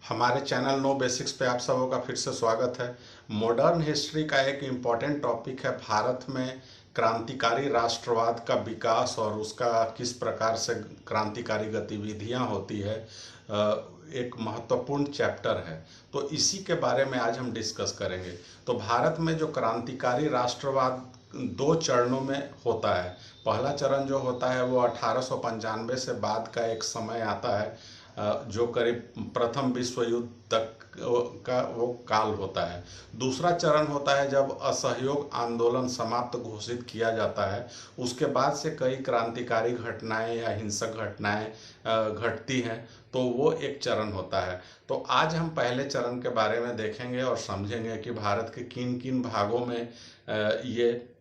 हमारे channel know basics पे आप सबों का फिर से स्वागत है। मॉडर्न हिस्ट्री का एक इम्पॉर्टेंट टॉपिक है भारत में क्रांतिकारी राष्ट्रवाद का विकास और उसका किस प्रकार से क्रांतिकारी गतिविधियां होती है। एक महत्वपूर्ण चैप्टर है, तो इसी के बारे में आज हम डिस्कस करेंगे। तो भारत में जो क्रांतिकारी राष्ट्रवाद दो चरणों में होता है। पहला चरण जो होता है वो 1895 से बाद का एक समय आता है, जो करीब प्रथम विश्व युद्ध तक का वो काल होता है। दूसरा चरण होता है जब असहयोग आंदोलन समाप्त घोषित किया जाता है। उसके बाद से कई क्रांतिकारी घटनाएं या हिंसक घटनाएं घटती हैं, तो वो एक चरण होता है। तो आज हम पहले चरण के बारे में देखेंगे और समझेंगे कि भारत के किन किन भागों में ये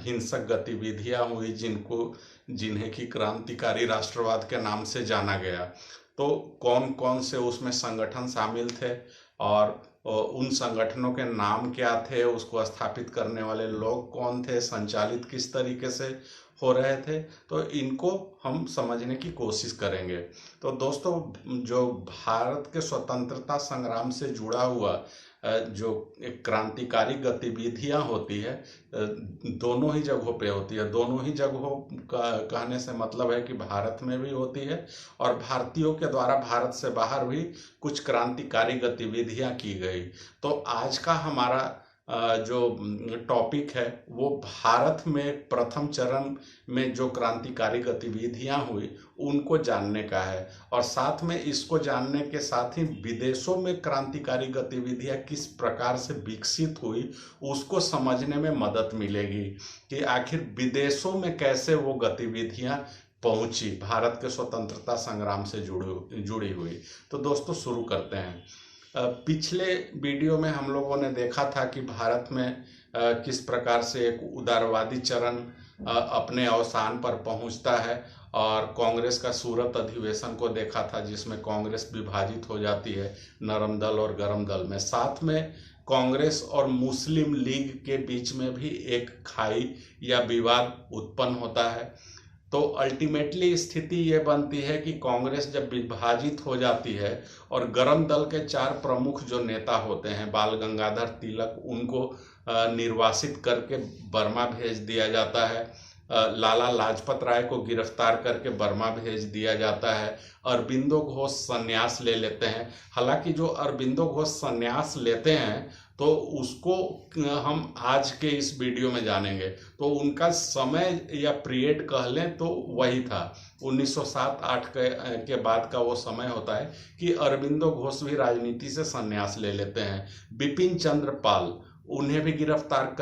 हिंसक गतिविधियां हुई जिन्हें कि क्रांतिकारी राष्ट्रवाद के नाम से जाना गया। तो कौन कौन से उसमें संगठन शामिल थे और उन संगठनों के नाम क्या थे, उसको स्थापित करने वाले लोग कौन थे, संचालित किस तरीके से हो रहे थे, तो इनको हम समझने की कोशिश करेंगे। तो दोस्तों, जो भारत के स्वतंत्रता संग्राम से जुड़ा हुआ जो एक क्रांतिकारी गतिविधियां होती है, दोनों ही जगहों पे होती है। दोनों ही जगहों का कहने से मतलब है कि भारत में भी होती है और भारतीयों के द्वारा भारत से बाहर भी कुछ क्रांतिकारी गतिविधियां की गई। तो आज का हमारा जो टॉपिक है वो भारत में प्रथम चरण में जो क्रांतिकारी गतिविधियां हुई उनको जानने का है, और साथ में इसको जानने के साथ ही विदेशों में क्रांतिकारी गतिविधियां किस प्रकार से विकसित हुई उसको समझने में मदद मिलेगी कि आखिर विदेशों में कैसे वो गतिविधियां पहुंची भारत के स्वतंत्रता संग्राम से जुड़ी हुई। तो दोस्तों, शुरू करते हैं। पिछले वीडियो में हम लोगों ने देखा था कि भारत में किस प्रकार से एक उदारवादी चरण अपने अवसान पर पहुंचता है, और कांग्रेस का सूरत अधिवेशन को देखा था जिसमें कांग्रेस विभाजित हो जाती है नरम दल और गरम दल में। साथ में कांग्रेस और मुस्लिम लीग के बीच में भी एक खाई या विवाद उत्पन्न होता है। तो अल्टीमेटली स्थिति ये बनती है कि कांग्रेस जब विभाजित हो जाती है और गरम दल के चार प्रमुख जो नेता होते हैं, बाल गंगाधर तिलक, उनको निर्वासित करके बर्मा भेज दिया जाता है। लाला लाजपत राय को गिरफ्तार करके बर्मा भेज दिया जाता है। अरबिंदो घोष संन्यास ले लेते हैं। हालांकि जो अरबिंदो घोष संन्यास लेते हैं तो उसको हम आज के इस वीडियो में जानेंगे। तो उनका समय या पीरियड कह लें तो वही था, 1907-8 के बाद का वो समय होता है कि अरबिंदो घोष भी राजनीति से संन्यास ले लेते हैं। बिपिन चंद्र पाल, उन्हें भी गिरफ्तार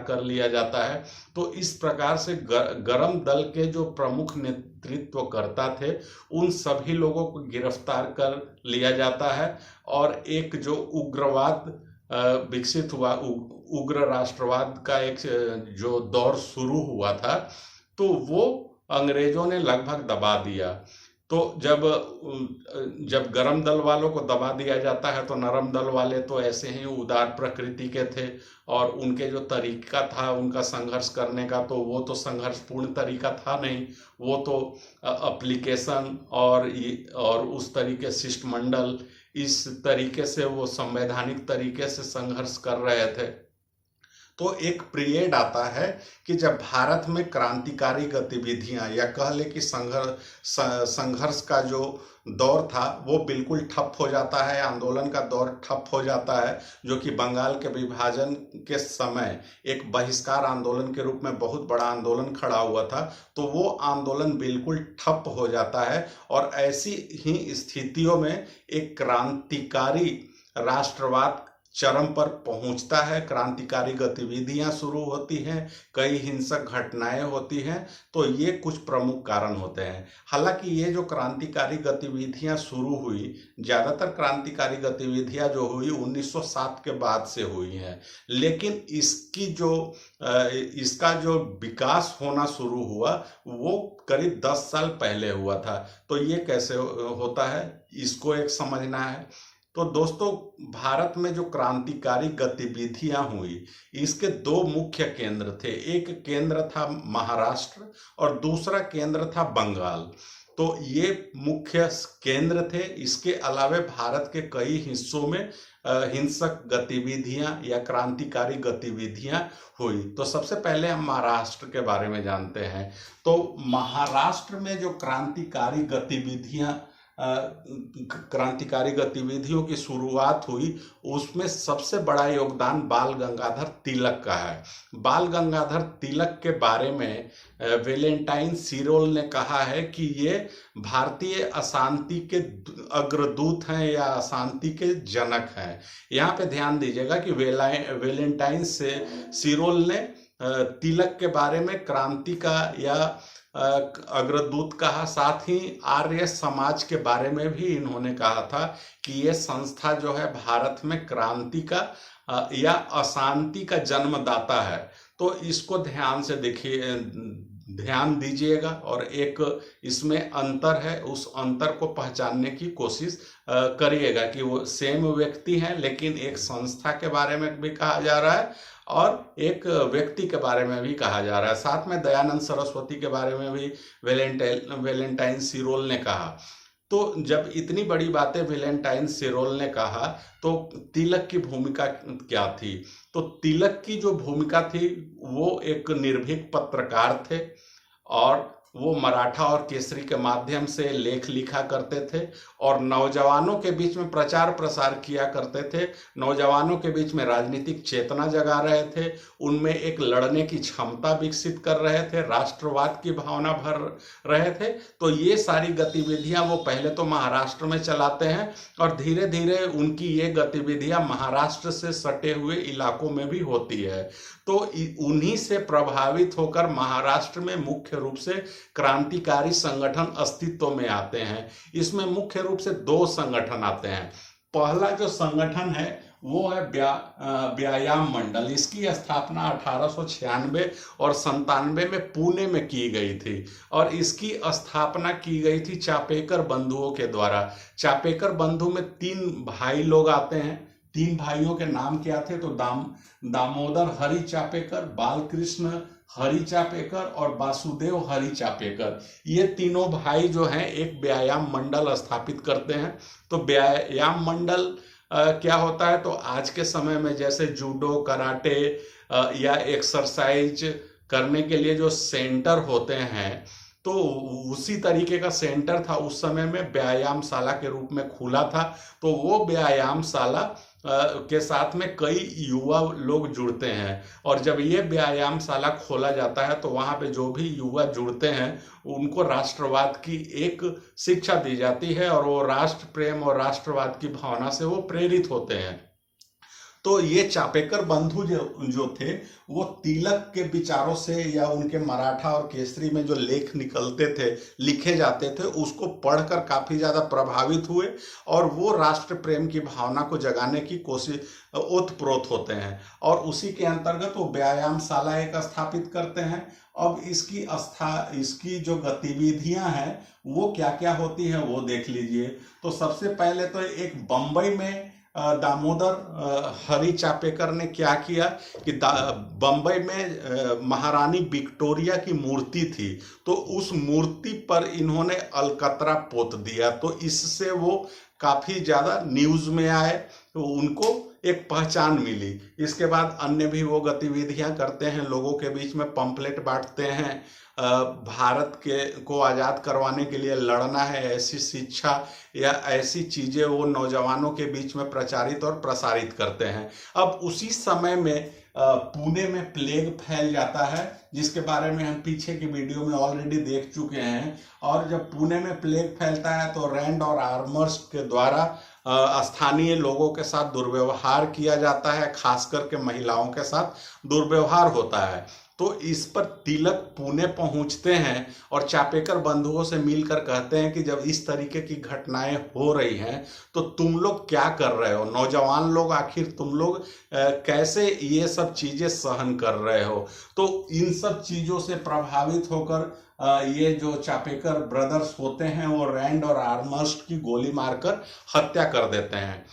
कर लिया जाता है। तो इस प्रकार से गरम दल के जो प्रमुख नेतृत्वकर्ता थे उन सभी लोगों को गिरफ्तार कर लिया जाता है, और एक जो उग्रवाद विकसित हुआ, उग्र राष्ट्रवाद का एक जो दौर शुरू हुआ था, तो वो अंग्रेजों ने लगभग दबा दिया। तो जब गरम दल वालों को दबा दिया जाता है तो नरम दल वाले तो ऐसे ही उदार प्रकृति के थे, और उनके जो तरीका था उनका संघर्ष करने का, तो वो तो संघर्षपूर्ण तरीका था नहीं। वो तो एप्लीकेशन और उस तरीके शिष्टमंडल, इस तरीके से वो संवैधानिक तरीके से संघर्ष कर रहे थे। तो एक पीरियड आता है कि जब भारत में क्रांतिकारी गतिविधियां या कह ले कि संघर्ष का जो दौर था वो बिल्कुल ठप हो जाता है, आंदोलन का दौर ठप हो जाता है, जो कि बंगाल के विभाजन के समय एक बहिष्कार आंदोलन के रूप में बहुत बड़ा आंदोलन खड़ा हुआ था। तो वो आंदोलन बिल्कुल ठप हो जाता है, और ऐसी ही स्थितियों में एक क्रांतिकारी राष्ट्रवाद चरम पर पहुंचता है। क्रांतिकारी गतिविधियां शुरू होती हैं, कई हिंसक घटनाएं होती हैं। तो ये कुछ प्रमुख कारण होते हैं। हालांकि ये जो क्रांतिकारी गतिविधियां शुरू हुई, ज़्यादातर क्रांतिकारी गतिविधियां जो हुई 1907 के बाद से हुई हैं, लेकिन इसका जो विकास होना शुरू हुआ वो करीब 10 साल पहले हुआ था। तो ये कैसे होता है, इसको एक समझना है। तो दोस्तों, भारत में जो क्रांतिकारी गतिविधियां हुई, इसके दो मुख्य केंद्र थे। एक केंद्र था महाराष्ट्र और दूसरा केंद्र था बंगाल। तो ये मुख्य केंद्र थे। इसके अलावे भारत के कई हिस्सों में हिंसक गतिविधियां या क्रांतिकारी गतिविधियां हुई। तो सबसे पहले हम महाराष्ट्र के बारे में जानते हैं। तो महाराष्ट्र में जो क्रांतिकारी गतिविधियों की शुरुआत हुई, उसमें सबसे बड़ा योगदान बाल गंगाधर तिलक का है। बाल गंगाधर तिलक के बारे में वेलेंटाइन सीरोल ने कहा है कि ये भारतीय अशांति के अग्रदूत हैं या अशांति के जनक हैं। यहाँ पे ध्यान दीजिएगा कि वेलेंटाइन सीरोल ने तिलक के बारे में क्रांति का या अग्रदूत कहा, साथ ही आर्य समाज के बारे में भी इन्होंने कहा था कि ये संस्था जो है भारत में क्रांति का या अशांति का जन्मदाता है। तो इसको ध्यान से देखिए, ध्यान दीजिएगा और एक इसमें अंतर है, उस अंतर को पहचानने की कोशिश करिएगा कि वो सेम व्यक्ति हैं, लेकिन एक संस्था के बारे में भी कहा जा रहा है और एक व्यक्ति के बारे में भी कहा जा रहा है। साथ में दयानंद सरस्वती के बारे में भी वेलेंटाइन सीरोल ने कहा। तो जब इतनी बड़ी बातें वेलेंटाइन सीरोल ने कहा, तो तिलक की भूमिका क्या थी? तो तिलक की जो भूमिका थी वो एक निर्भीक पत्रकार थे और वो मराठा और केसरी के माध्यम से लेख लिखा करते थे और नौजवानों के बीच में प्रचार प्रसार किया करते थे। नौजवानों के बीच में राजनीतिक चेतना जगा रहे थे, उनमें एक लड़ने की क्षमता विकसित कर रहे थे, राष्ट्रवाद की भावना भर रहे थे। तो ये सारी गतिविधियां वो पहले तो महाराष्ट्र में चलाते हैं और धीरे धीरे उनकी ये गतिविधियां महाराष्ट्र से सटे हुए इलाकों में भी होती है। तो उन्हीं से प्रभावित होकर महाराष्ट्र में मुख्य रूप से क्रांतिकारी संगठन अस्तित्व में आते हैं। इसमें मुख्य रूप से दो संगठन आते हैं। पहला जो संगठन है वो है व्यायाम मंडल। इसकी स्थापना 1896 और 97 में पुणे में की गई थी और इसकी स्थापना की गई थी चापेकर बंधुओं के द्वारा। चापेकर बंधु में 3 भाई लोग आते हैं। 3 भाइयों के नाम क्या थे? तो दामोदर हरि चापेकर, बालकृष्ण हरि चापेकर और वासुदेव हरि चापेकर। ये तीनों भाई जो हैं एक व्यायाम मंडल स्थापित करते हैं। तो व्यायाम मंडल क्या होता है? तो आज के समय में जैसे जूडो, कराटे या एक्सरसाइज करने के लिए जो सेंटर होते हैं, तो उसी तरीके का सेंटर था उस समय में, व्यायामशाला के रूप में खुला था। तो वो व्यायामशाला के साथ में कई युवा लोग जुड़ते हैं और जब ये व्यायामशाला खोला जाता है तो वहाँ पे जो भी युवा जुड़ते हैं उनको राष्ट्रवाद की एक शिक्षा दी जाती है और वो राष्ट्र प्रेम और राष्ट्रवाद की भावना से वो प्रेरित होते हैं। तो ये चापेकर बंधु जो थे वो तिलक के विचारों से या उनके मराठा और केसरी में जो लेख निकलते थे, लिखे जाते थे, उसको पढ़कर काफी ज्यादा प्रभावित हुए और वो राष्ट्र प्रेम की भावना को जगाने की कोशिश ओतप्रोत होते हैं और उसी के अंतर्गत वो व्यायामशाला एक स्थापित करते हैं। अब इसकी जो गतिविधियां हैं वो क्या क्या होती हैं वो देख लीजिए। तो सबसे पहले तो एक बंबई में दामोदर हरि चापेकर ने क्या किया कि बंबई में महारानी विक्टोरिया की मूर्ति थी, तो उस मूर्ति पर इन्होंने अलकतरा पोत दिया। तो इससे वो काफी ज्यादा न्यूज में आए, तो उनको एक पहचान मिली। इसके बाद अन्य भी वो गतिविधियां करते हैं, लोगों के बीच में पंपलेट बांटते हैं, भारत को आज़ाद करवाने के लिए लड़ना है, ऐसी शिक्षा या ऐसी चीज़ें वो नौजवानों के बीच में प्रचारित और प्रसारित करते हैं। अब उसी समय में पुणे में प्लेग फैल जाता है, जिसके बारे में हम पीछे की वीडियो में ऑलरेडी देख चुके हैं। और जब पुणे में प्लेग फैलता है तो रैंड और आर्मर्स के द्वारा स्थानीय लोगों के साथ दुर्व्यवहार किया जाता है, खास करके महिलाओं के साथ दुर्व्यवहार होता है। तो इस पर तिलक पुणे पहुंचते हैं और चापेकर बंधुओं से मिलकर कहते हैं कि जब इस तरीके की घटनाएं हो रही हैं तो तुम लोग क्या कर रहे हो, नौजवान लोग, आखिर तुम लोग कैसे ये सब चीजें सहन कर रहे हो। तो इन सब चीजों से प्रभावित होकर ये जो चापेकर ब्रदर्स होते हैं वो रैंड और आर्मर्स्ट की गोली मारकर हत्या कर देते हैं।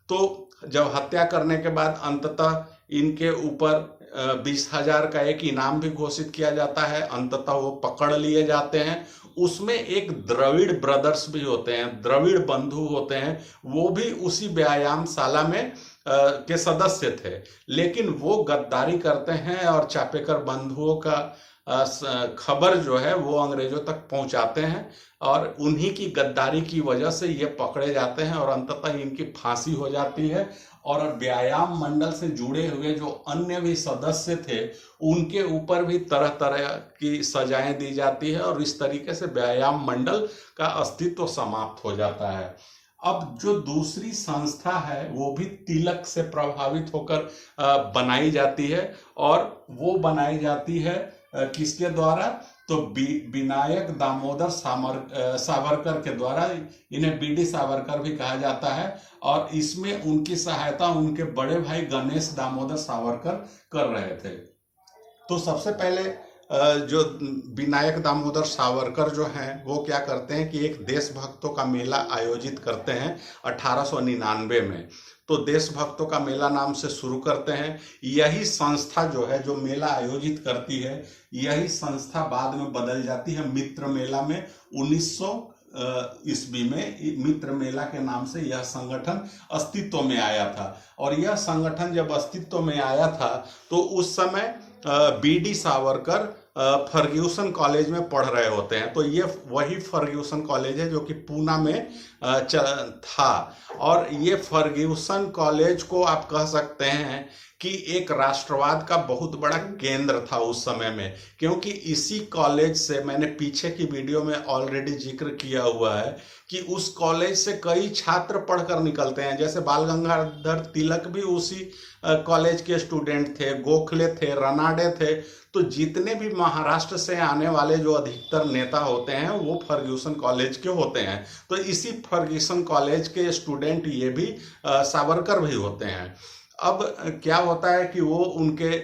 तो जब हत्या करने के बाद अंततः इनके ऊपर 20,000 का एक इनाम भी घोषित किया जाता है। अंततः वो पकड़ लिए जाते हैं। उसमें एक द्रविड़ ब्रदर्स भी होते हैं, द्रविड़ बंधु होते हैं, वो भी उसी व्यायामशाला में के सदस्य थे, लेकिन वो गद्दारी करते हैं और चापेकर बंधुओं का खबर जो है वो अंग्रेजों तक पहुंचाते हैं और उन्हीं की गद्दारी की वजह से ये पकड़े जाते हैं और अंततः इनकी फांसी हो जाती है। और व्यायाम मंडल से जुड़े हुए जो अन्य भी सदस्य थे उनके ऊपर भी तरह तरह की सजाएं दी जाती है और इस तरीके से व्यायाम मंडल का अस्तित्व समाप्त हो जाता है। अब जो दूसरी संस्था है वो भी तिलक से प्रभावित होकर बनाई जाती है और वो बनाई जाती है किसके द्वारा? तो विनायक दामोदर सावरकर के द्वारा। इन्हें बीडी सावरकर भी कहा जाता है और इसमें उनकी सहायता उनके बड़े भाई गणेश दामोदर सावरकर कर रहे थे। तो सबसे पहले जो विनायक दामोदर सावरकर जो हैं वो क्या करते हैं कि एक देशभक्तों का मेला आयोजित करते हैं 1899 में। तो देशभक्तों का मेला नाम से शुरू करते हैं। यही संस्था जो है जो मेला आयोजित करती है, यही संस्था बाद में बदल जाती है मित्र मेला में। 1900 ईस्वी में मित्र मेला के नाम से यह संगठन अस्तित्व में आया था। और यह संगठन जब अस्तित्व में आया था तो उस समय बीडी सावरकर फर्ग्यूसन कॉलेज में पढ़ रहे होते हैं। तो ये वही फर्ग्यूसन कॉलेज है जो कि पूना में था। और ये फर्ग्यूसन कॉलेज को आप कह सकते हैं कि एक राष्ट्रवाद का बहुत बड़ा केंद्र था उस समय में, क्योंकि इसी कॉलेज से, मैंने पीछे की वीडियो में ऑलरेडी जिक्र किया हुआ है कि उस कॉलेज से कई छात्र पढ़कर निकलते हैं। जैसे बाल गंगाधर तिलक भी उसी कॉलेज के स्टूडेंट थे, गोखले थे, रनाडे थे। तो जितने भी महाराष्ट्र से आने वाले जो अधिकतर नेता होते हैं वो फर्ग्यूसन कॉलेज के होते हैं। तो इसी फर्ग्यूसन कॉलेज के स्टूडेंट ये भी सावरकर भी होते हैं। अब क्या होता है कि वो उनके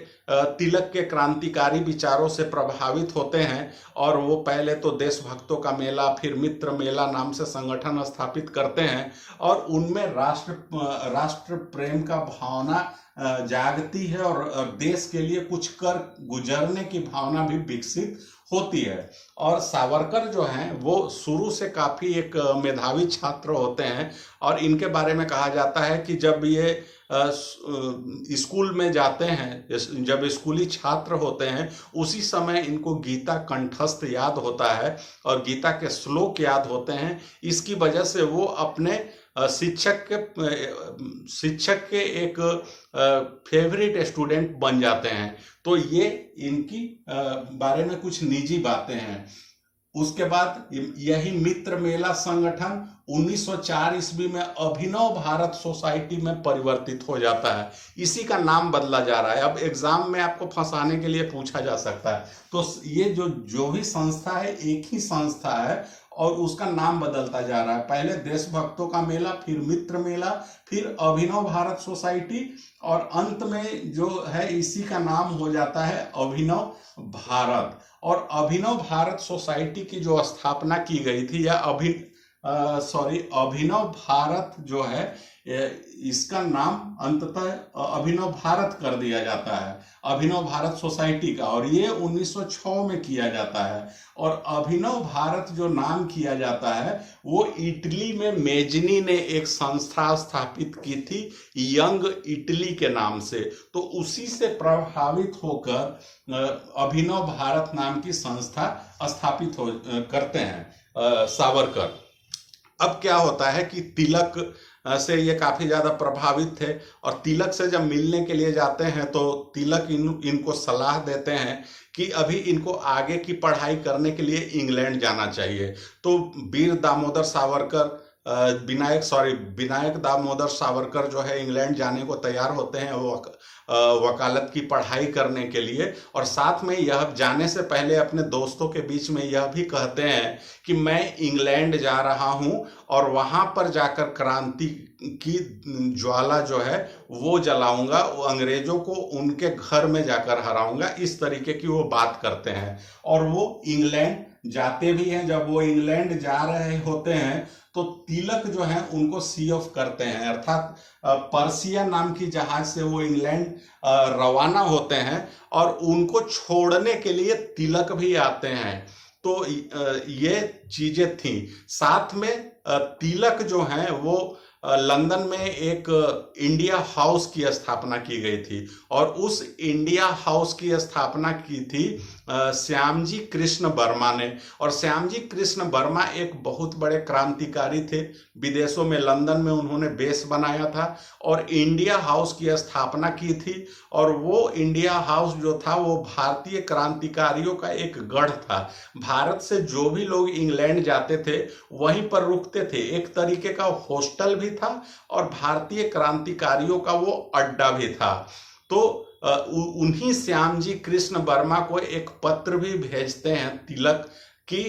तिलक के क्रांतिकारी विचारों से प्रभावित होते हैं और वो पहले तो देशभक्तों का मेला, फिर मित्र मेला नाम से संगठन स्थापित करते हैं और उनमें राष्ट्र प्रेम का भावना जागती है और देश के लिए कुछ कर गुजरने की भावना भी विकसित होती है। और सावरकर जो हैं वो शुरू से काफ़ी एक मेधावी छात्र होते हैं और इनके बारे में कहा जाता है कि जब ये स्कूल में जाते हैं, जब स्कूली छात्र होते हैं, उसी समय इनको गीता कंठस्थ याद होता है और गीता के श्लोक याद होते हैं। इसकी वजह से वो अपने शिक्षक के एक फेवरेट स्टूडेंट बन जाते हैं। तो ये इनकी बारे में कुछ निजी बातें हैं। उसके बाद यही मित्र मेला संगठन 1904 ईस्वी में अभिनव भारत सोसाइटी में परिवर्तित हो जाता है। इसी का नाम बदला जा रहा है। अब एग्जाम में आपको फंसाने के लिए पूछा जा सकता है। तो ये जो भी संस्था है एक ही संस्था है और उसका नाम बदलता जा रहा है। पहले देशभक्तों का मेला, फिर मित्र मेला, फिर अभिनव भारत सोसाइटी और अंत में जो है इसी का नाम हो जाता है अभिनव भारत। और अभिनव भारत सोसाइटी की जो स्थापना की गई थी या अभिनव भारत जो है इसका नाम अंततः अभिनव भारत कर दिया जाता है, अभिनव भारत सोसाइटी का, और ये 1906 में किया जाता है। और अभिनव भारत जो नाम किया जाता है वो इटली में मेजनी ने एक संस्था स्थापित की थी यंग इटली के नाम से। तो उसी से प्रभावित होकर अभिनव भारत नाम की संस्था स्थापित करते हैं सावरकर। अब क्या होता है कि तिलक से ये काफ़ी ज़्यादा प्रभावित थे और तिलक से जब मिलने के लिए जाते हैं तो तिलक इनको सलाह देते हैं कि अभी इनको आगे की पढ़ाई करने के लिए इंग्लैंड जाना चाहिए। तो विनायक दामोदर सावरकर जो है इंग्लैंड जाने को तैयार होते हैं वो वकालत की पढ़ाई करने के लिए। और साथ में यह जाने से पहले अपने दोस्तों के बीच में यह भी कहते हैं कि मैं इंग्लैंड जा रहा हूं और वहां पर जाकर क्रांति की ज्वाला जो है वो जलाऊंगा, वो अंग्रेजों को उनके घर में जाकर हराऊंगा। इस तरीके की वो बात करते हैं और वो इंग्लैंड जाते भी हैं, जब वो इंग्लैंड जा रहे होते हैं तो तिलक जो है उनको सी ऑफ करते हैं, अर्थात पर्सिया नाम की जहाज से वो इंग्लैंड रवाना होते हैं और उनको छोड़ने के लिए तिलक भी आते हैं। तो ये चीजें थी। साथ में तिलक जो है वो लंदन में एक इंडिया हाउस की स्थापना की गई थी और उस इंडिया हाउस की स्थापना की थी श्यामजी कृष्ण वर्मा ने। और श्यामजी कृष्ण वर्मा एक बहुत बड़े क्रांतिकारी थे, विदेशों में लंदन में उन्होंने बेस बनाया था और इंडिया हाउस की स्थापना की थी। और वो इंडिया हाउस जो था वो भारतीय क्रांतिकारियों का एक गढ़ था। भारत से जो भी लोग इंग्लैंड जाते थे वहीं पर रुकते थे, एक तरीके का हॉस्टल भी था और भारतीय क्रांतिकारियों का वो अड्डा भी था। तो उन्हीं श्यामजी कृष्ण वर्मा को एक पत्र भी भेजते हैं तिलक कि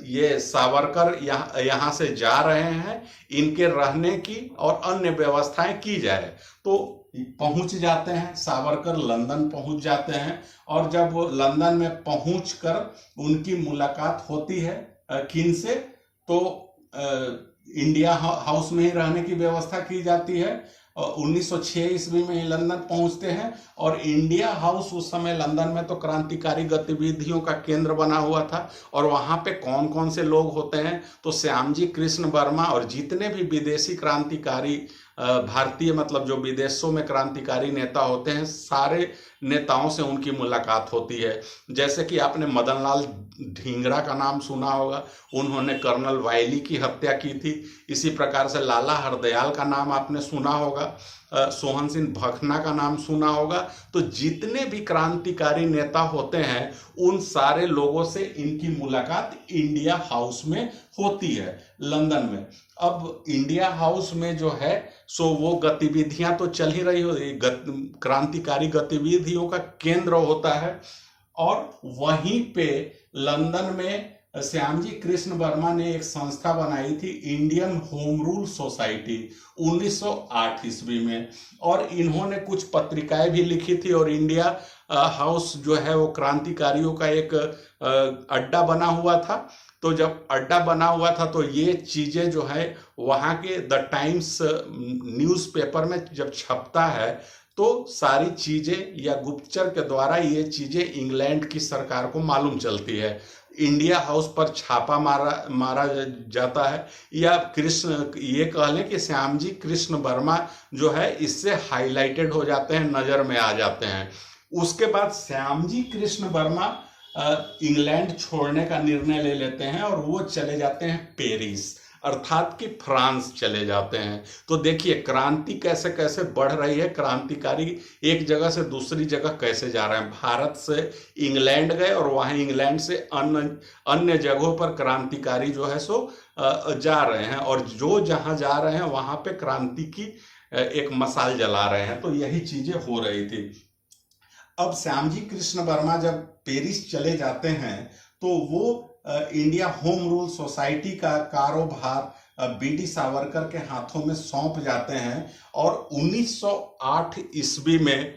ये सावरकर यहाँ से जा रहे हैं, इनके रहने की और अन्य व्यवस्थाएं की जाए। तो पहुंच जाते हैं, सावरकर लंदन पहुंच जाते हैं और जब वो लंदन में पहुंचकर उनकी मुलाकात होती है किन से, तो इंडिया हाउस में ही रहने की व्यवस्था की जाती है। 1906 ईस्वी में ही लंदन पहुंचते हैं और इंडिया हाउस उस समय लंदन में तो क्रांतिकारी गतिविधियों का केंद्र बना हुआ था। और वहां पे कौन कौन से लोग होते हैं, तो श्यामजी कृष्ण वर्मा और जितने भी विदेशी क्रांतिकारी भारतीय मतलब जो विदेशों में क्रांतिकारी नेता होते हैं, सारे नेताओं से उनकी मुलाकात होती है। जैसे कि आपने मदन लाल ढींगरा का नाम सुना होगा, उन्होंने कर्नल वायली की हत्या की थी। इसी प्रकार से लाला हरदयाल का नाम आपने सुना होगा, सोहन सिंह भखना का नाम सुना होगा। तो जितने भी क्रांतिकारी नेता होते हैं उन सारे लोगों से इनकी मुलाकात इंडिया हाउस में होती है लंदन में। अब इंडिया हाउस में जो है सो वो गतिविधियां तो चल ही रही हो, क्रांतिकारी गतिविधियों का केंद्र होता है। और वहीं पे लंदन में श्यामजी कृष्ण वर्मा ने एक संस्था बनाई थी, इंडियन होम रूल सोसाइटी, 1908 ईस्वी में। और इन्होंने कुछ पत्रिकाएं भी लिखी थी और इंडिया हाउस जो है वो क्रांतिकारियों का एक अड्डा बना हुआ था। तो जब अड्डा बना हुआ था तो ये चीजें जो है वहाँ के द टाइम्स न्यूज़पेपर में जब छपता है तो सारी चीजें या गुप्तचर के द्वारा ये चीजें इंग्लैंड की सरकार को मालूम चलती है। इंडिया हाउस पर छापा मारा जाता है, या कृष्ण ये कह लें कि श्यामजी कृष्ण वर्मा जो है इससे हाईलाइटेड हो जाते हैं, नजर में आ जाते हैं। उसके बाद श्यामजी कृष्ण वर्मा इंग्लैंड छोड़ने का निर्णय ले लेते हैं और वो चले जाते हैं पेरिस, अर्थात कि फ्रांस चले जाते हैं। तो देखिए क्रांति कैसे कैसे बढ़ रही है, क्रांतिकारी एक जगह से दूसरी जगह कैसे जा रहे हैं। भारत से इंग्लैंड गए और वहां इंग्लैंड से अन्य जगहों पर क्रांतिकारी जो है सो जा रहे हैं, और जो जहां जा रहे हैं वहां पे क्रांति की एक मशाल जला रहे हैं। तो यही चीजें हो रही थी। अब श्यामजी कृष्ण वर्मा जब पेरिस चले जाते हैं तो वो इंडिया होम रूल सोसाइटी का कारोबार बीडी सावरकर के हाथों में सौंप जाते हैं। और 1908 ईस्वी में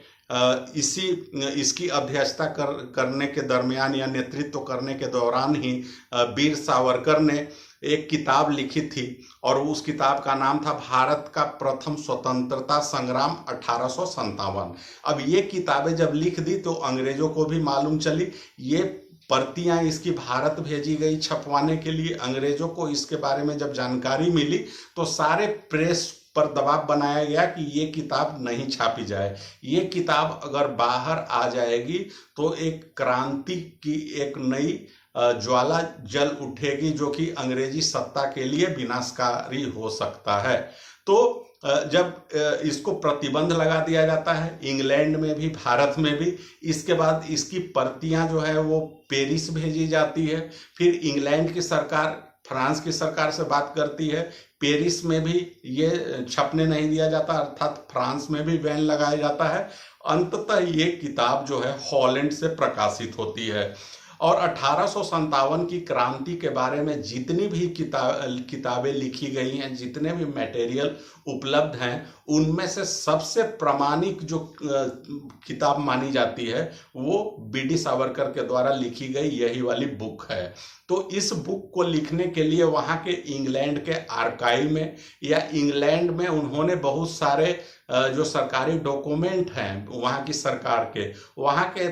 इसकी अध्यक्षता करने के दरमियान या नेतृत्व करने के दौरान ही वीर सावरकर ने एक किताब लिखी थी और उस किताब का नाम था भारत का प्रथम स्वतंत्रता संग्राम 1857। अब ये किताबें जब लिख दी तो अंग्रेजों को भी मालूम चली, ये प्रतियां इसकी भारत भेजी गई छपवाने के लिए। अंग्रेजों को इसके बारे में जब जानकारी मिली तो सारे प्रेस पर दबाव बनाया गया कि ये किताब नहीं छापी जाए। ये किताब अगर बाहर आ जाएगी तो एक क्रांति की एक नई ज्वाला जल उठेगी जो कि अंग्रेजी सत्ता के लिए विनाशकारी हो सकता है। तो जब इसको प्रतिबंध लगा दिया जाता है इंग्लैंड में भी भारत में भी, इसके बाद इसकी प्रतियां जो है वो पेरिस भेजी जाती है। फिर इंग्लैंड की सरकार फ्रांस की सरकार से बात करती है, पेरिस में भी ये छपने नहीं दिया जाता, अर्थात फ्रांस में भी बैन लगाया जाता है। अंततः ये किताब जो है हॉलैंड से प्रकाशित होती है। और 1857 की क्रांति के बारे में जितनी भी किताबें लिखी गई हैं, जितने भी मटेरियल उपलब्ध हैं, उनमें से सबसे प्रामाणिक जो किताब मानी जाती है वो बीडी सावरकर के द्वारा लिखी गई यही वाली बुक है। तो इस बुक को लिखने के लिए वहाँ के इंग्लैंड के आर्काइव में या इंग्लैंड में उन्होंने बहुत सारे जो सरकारी डॉक्यूमेंट हैं वहाँ की सरकार के, वहाँ के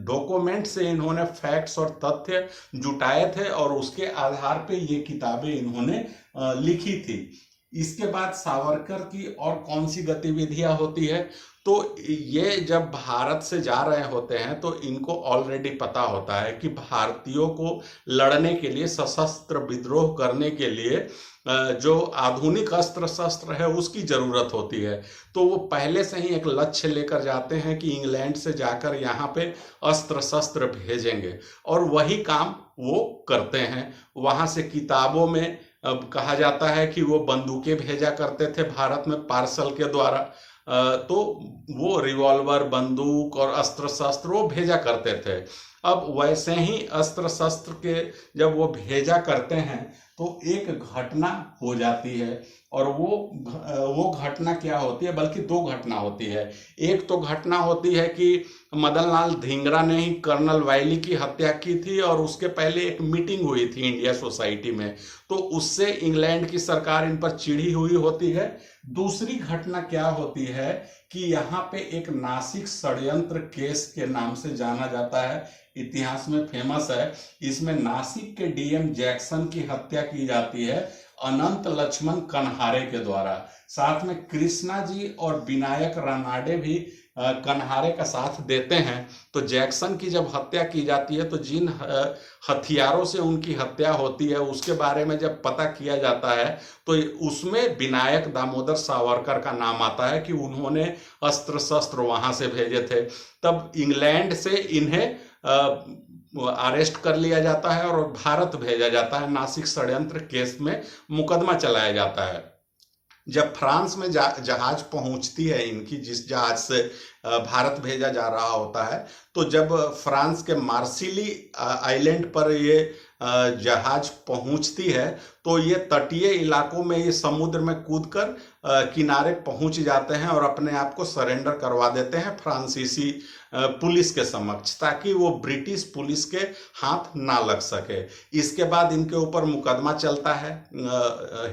डॉक्यूमेंट से इन्होंने फैक्ट्स और तथ्य जुटाए थे और उसके आधार पे ये किताबें इन्होंने लिखी थी। इसके बाद सावरकर की और कौन सी गतिविधियां होती है, तो ये जब भारत से जा रहे होते हैं तो इनको ऑलरेडी पता होता है कि भारतीयों को लड़ने के लिए, सशस्त्र विद्रोह करने के लिए जो आधुनिक अस्त्र शस्त्र है उसकी जरूरत होती है। तो वो पहले से ही एक लक्ष्य लेकर जाते हैं कि इंग्लैंड से जाकर यहाँ पे अस्त्र शस्त्र भेजेंगे और वही काम वो करते हैं। वहाँ से किताबों में अब कहा जाता है कि वो बंदूकें भेजा करते थे भारत में पार्सल के द्वारा, तो वो रिवॉल्वर, बंदूक और अस्त्र शस्त्र वो भेजा करते थे। अब वैसे ही अस्त्र शस्त्र के जब वो भेजा करते हैं तो एक घटना हो जाती है और वो घटना क्या होती है, बल्कि दो घटना होती है। एक तो घटना होती है कि मदन लाल धिंगरा ने ही कर्नल वायली की हत्या की थी और उसके पहले एक मीटिंग हुई थी इंडिया सोसाइटी में, तो उससे इंग्लैंड की सरकार इन पर चिढ़ी हुई होती है। दूसरी घटना क्या होती है कि यहाँ पे एक नासिक षड्यंत्र केस के नाम से जाना जाता है, इतिहास में फेमस है। इसमें नासिक के डीएम जैक्सन की हत्या की जाती है अनंत लक्ष्मण कन्हारे के द्वारा। साथ में कृष्णा जी और विनायक रानाडे भी कन्हारे का साथ देते हैं। तो जैक्सन की जब हत्या की जाती है तो जिन हथियारों से उनकी हत्या होती है उसके बारे में जब पता किया जाता है तो उसमें विनायक दामोदर सावरकर का नाम आता है कि उन्होंने अस्त्र शस्त्र वहां से भेजे थे। तब इंग्लैंड से इन्हें अरेस्ट कर लिया जाता है और भारत भेजा जाता है। नासिक षड्यंत्र केस में मुकदमा चलाया जाता है। जब फ्रांस में जहाज पहुंचती है इनकी, जिस जहाज से भारत भेजा जा रहा होता है, तो जब फ्रांस के मार्सिली आइलैंड पर ये जहाज पहुंचती है तो ये तटीय इलाकों में, ये समुद्र में कूदकर किनारे पहुंच जाते हैं और अपने आप को सरेंडर करवा देते हैं फ्रांसीसी पुलिस के समक्ष, ताकि वो ब्रिटिश पुलिस के हाथ ना लग सके। इसके बाद इनके ऊपर मुकदमा चलता है